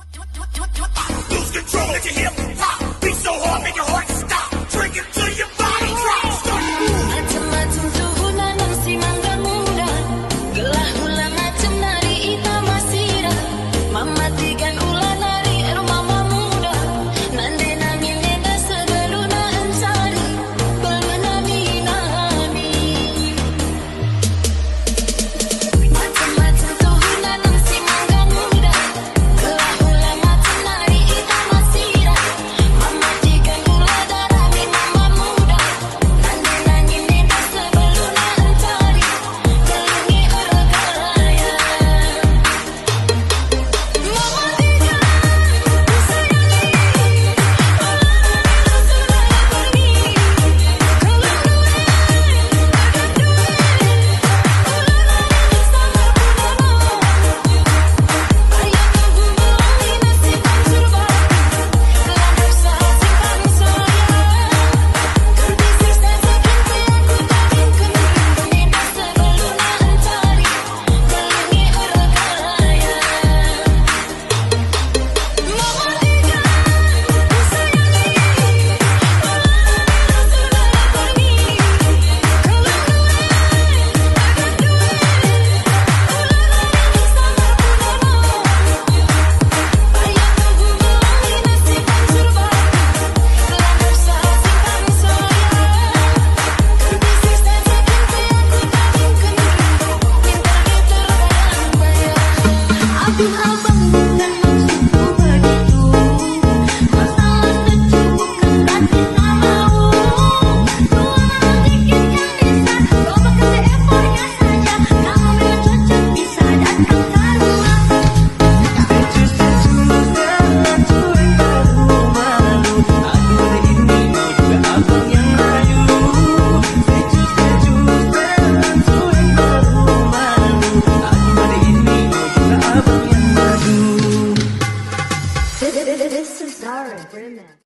Lose control, let your hip hop. Beat so hard, make your heart stop. Drink it till your body drops. Macam-macam suhu nanam si mangga muda. Gelah ulah macam nari ita masira. Mamatikan ulah nari mama muda. Nande nangin nenda sebeluna ansari. Belmenami nami. Macam-macam suhu nanam si mangga muda. Gelah ulah macam nari ita masira. Mamatikan ulah darami mama muda. Nande nangin nenda sebeluna ansari. Kelungi orang kaya. Mama tiga abang dengan maksudku begitu. Masalah sejuk bukan berarti tak mau. Tuang dikit yang bisa, coba kasih effortnya saja. Kamu memang cocok bisa datang ke rumah. This is Zara Brimman.